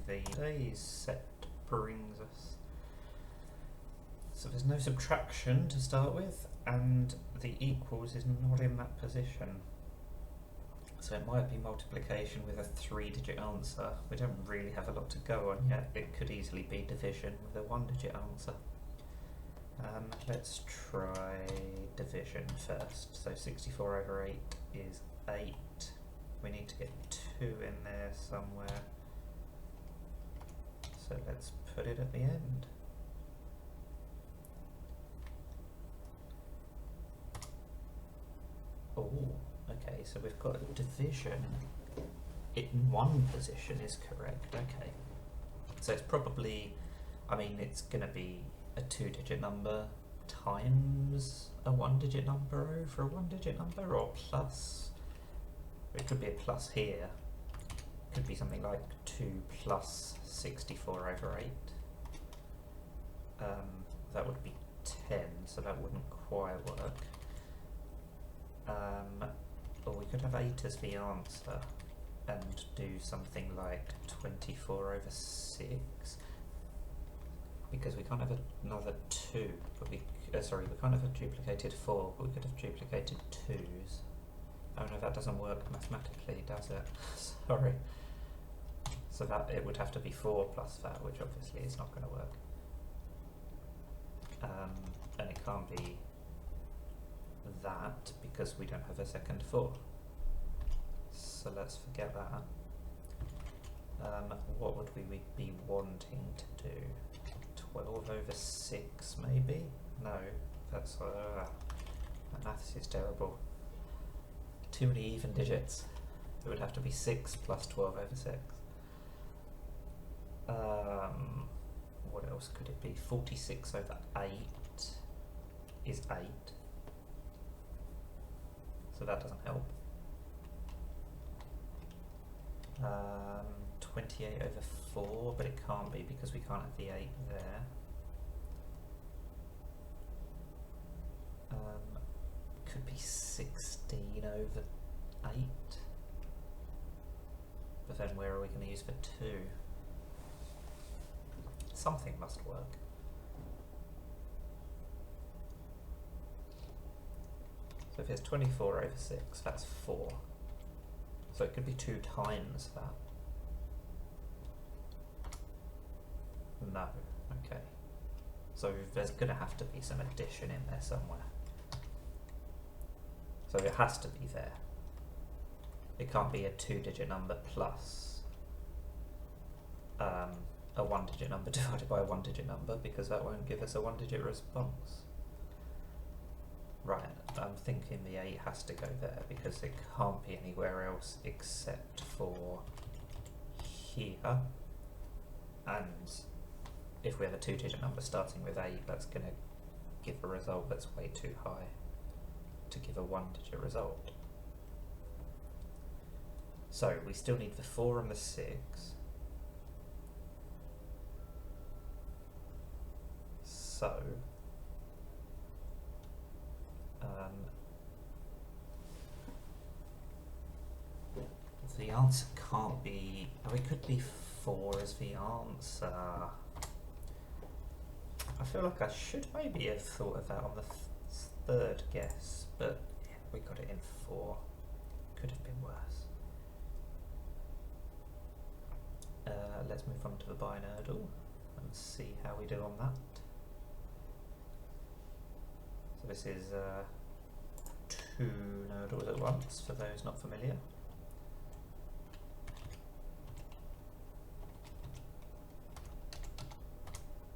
today's set brings us. So there's no subtraction to start with, and the equals is not in that position. So it might be multiplication with a 3-digit answer. We don't really have a lot to go on yet. It could easily be division with a 1-digit answer. Let's try division first. So 64 over 8 is 8. We need to get 2 in there somewhere. So let's put it at the end. Oh, okay, so we've got a division in one position is correct, okay. So it's probably, I mean, it's going to be a 2-digit number times a 1-digit number over a 1-digit number, or plus. It could be a plus here. It could be something like 2 plus 64 over 8. That would be 10, so that wouldn't quite work. Or we could have 8 as the answer and do something like 24 over 6, because we can't have another 2, but we can't have a duplicated 4, but we could have duplicated 2s. Oh no, that doesn't work mathematically, does it? Sorry. So that it would have to be 4 plus that, which obviously is not going to work. And it can't be that because we don't have a second 4. So let's forget that. What would we be wanting to do? 12 over 6 maybe? No, that's that maths is terrible. Too many even digits. It would have to be 6 plus 12 over 6. What else could it be? 46 over 8 is 8. So that doesn't help. 28 over 4, but it can't be because we can't have the 8 there. Could be 16 over 8. But then where are we going to use the 2? Something must work. So if it's 24 over 6, that's 4. So it could be 2 times that. No, okay. So there's going to have to be some addition in there somewhere. So it has to be there. It can't be a 2-digit number plus a 1-digit number divided by a 1-digit number, because that won't give us a 1-digit response. Right, I'm thinking the 8 has to go there because it can't be anywhere else except for here. And if we have a 2-digit number starting with 8, that's going to give a result that's way too high to give a 1-digit result. So we still need the 4 and the 6. So the answer can't be, oh, it could be 4 as the answer. I feel like I should maybe have thought of that on the third guess, but yeah, we got it in 4. Could have been worse. Let's move on to the by Nerdle and see how we do on that. So this is 2 Nerdles at once, for those not familiar.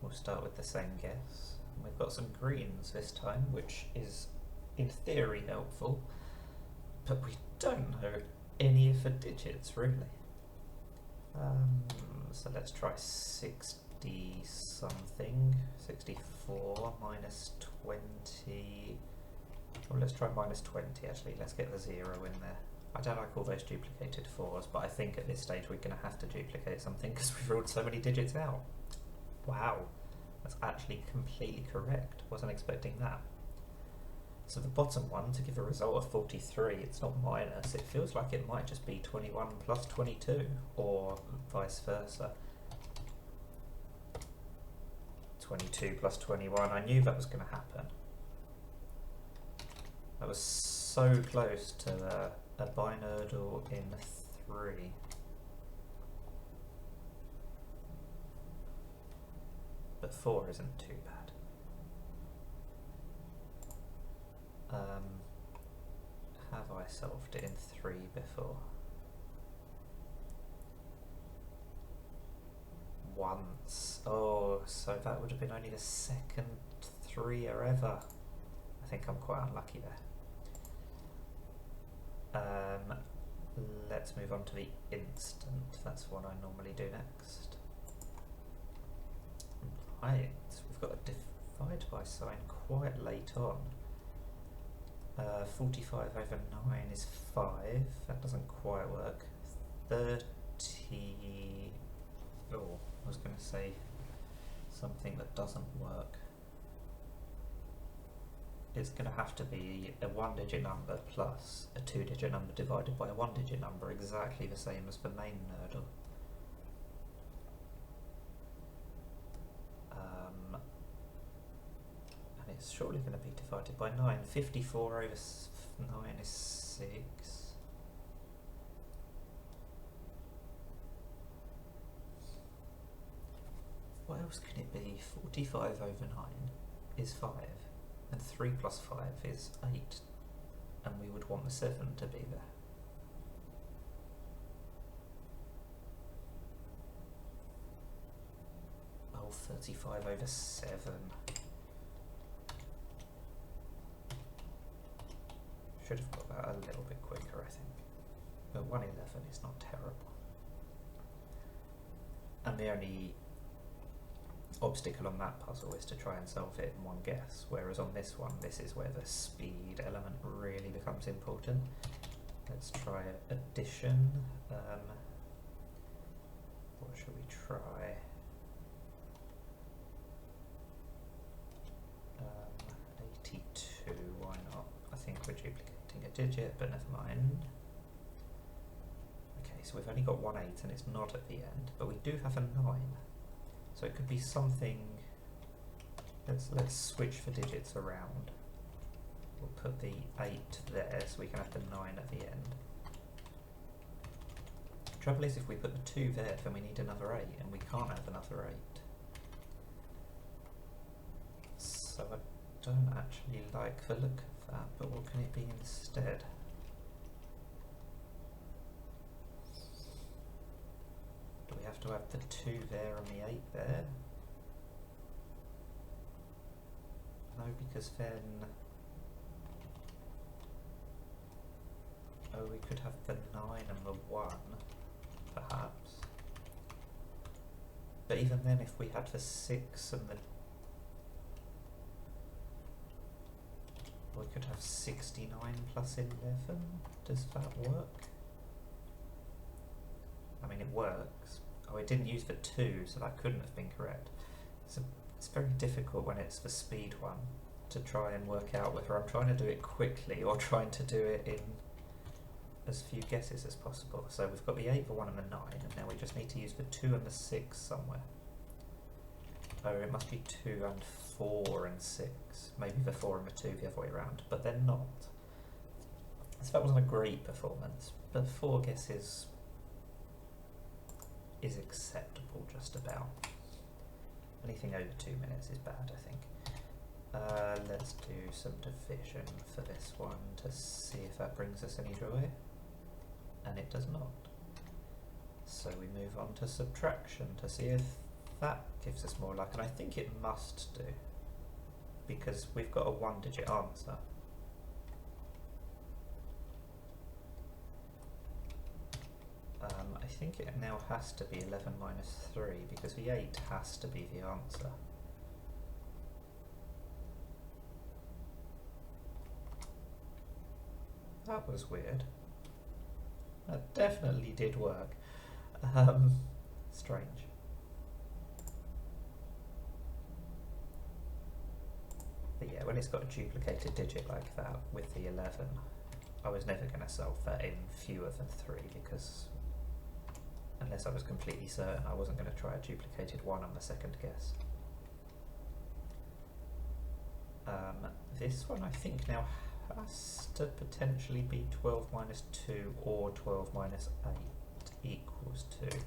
We'll start with the same guess. We've got some greens this time, which is in theory helpful, but we don't know any of the digits really. So let's try 60 something. 64 minus 20. Well, let's try minus 20 actually. Let's get the 0 in there. I don't like all those duplicated 4s, but I think at this stage we're going to have to duplicate something because we've ruled so many digits out. Wow, that's actually completely correct. Wasn't expecting that. So the bottom one, to give a result of 43, it's not minus. It feels like it might just be 21 plus 22, or vice versa. 22 plus 21. I knew that was going to happen. That was so close to a buy Nerdle in 3. But 4 isn't too bad. Have I solved it in 3 before? Once. Oh, so that would have been only the second 3er ever. I think I'm quite unlucky there. Let's move on to the instant. That's what I normally do next. Right, we've got a divide by sign quite late on. 45 over 9 is 5. That doesn't quite work. 30... Oh, I was going to say something that doesn't work. It's going to have to be a 1-digit number plus a 2-digit number divided by a 1-digit number, exactly the same as the main Nerdle. And it's surely going to be divided by 9. 54 over 9 is 6. What else can it be? 45 over 9 is 5, and 3 plus 5 is 8, and we would want the 7 to be there. Oh, 35 over 7. Should have got that a little bit quicker, I think. But 111 is not terrible. And the only obstacle on that puzzle is to try and solve it in one guess, whereas on this one, this is where the speed element really becomes important. Let's try addition. What should we try? 82, why not? I think we're duplicating a digit, but never mind. Okay, so we've only got 1 8 and it's not at the end, but we do have a 9. So it could be something. Let's switch the digits around. We'll put the 8 there so we can have the 9 at the end. Trouble is, if we put the 2 there, then we need another 8, and we can't have another 8. So I don't actually like the look of that, but what can it be instead? Do we have to have the 2 there and the 8 there? No, because then... Oh, we could have the 9 and the 1, perhaps. But even then, if we had the 6 and the... We could have 69 plus 11. Does that work? I mean, it works. Oh, it didn't use the 2, so that couldn't have been correct. It's very difficult when it's the speed one to try and work out whether I'm trying to do it quickly or trying to do it in as few guesses as possible. So we've got the 8, the 1 and the 9, and now we just need to use the 2 and the 6 somewhere. Oh, it must be 2 and 4 and 6. Maybe the 4 and the 2 the other way around, but they're not. So that wasn't a great performance, but 4 guesses is acceptable just about. Anything over 2 minutes is bad, I think. Let's do some division for this one to see if that brings us any joy. And it does not. So we move on to subtraction to see if that gives us more luck, and I think it must do, because we've got a 1-digit answer. I think it now has to be 11 minus 3, because the 8 has to be the answer. That was weird. That definitely did work. Strange. But yeah, when it's got a duplicated digit like that with the 11, I was never going to solve that in fewer than 3, because unless I was completely certain, I wasn't going to try a duplicated 1 on the second guess. This one I think now has to potentially be 12 minus 2 or 12 minus 8 equals 2.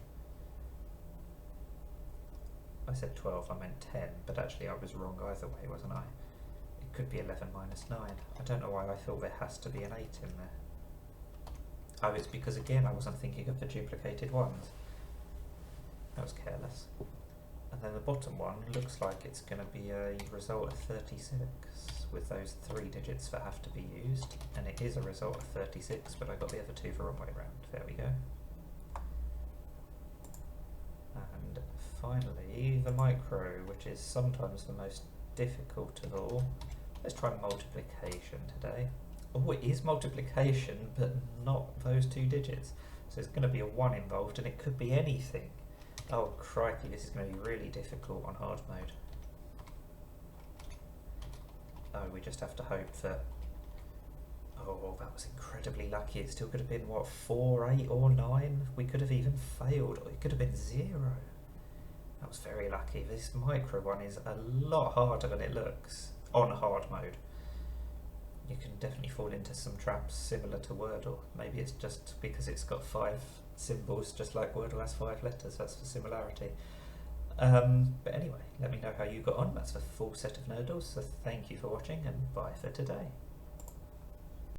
I said 12, I meant 10, but actually I was wrong either way, wasn't I? It could be 11 minus 9. I don't know why I thought there has to be an 8 in there. Oh, it's because again I wasn't thinking of the duplicated ones. That was careless. And then the bottom one looks like it's going to be a result of 36 with those 3 digits that have to be used, and it is a result of 36, but I got the other 2 the wrong way round. There we go. And finally the micro, which is sometimes the most difficult of all. Let's try multiplication today. Oh, it is multiplication, but not those 2 digits. So there's going to be a 1 involved, and it could be anything. Oh crikey, this is going to be really difficult on hard mode. Oh, we just have to hope that... Oh, that was incredibly lucky. It still could have been, what, 4, 8 or 9? We could have even failed, or it could have been 0. That was very lucky. This micro one is a lot harder than it looks on hard mode. You can definitely fall into some traps similar to Wordle. Maybe it's just because it's got 5 symbols, just like Wordle has 5 letters. That's the similarity. But anyway, let me know how you got on. That's a full set of Nerdles, so thank you for watching, and bye for today.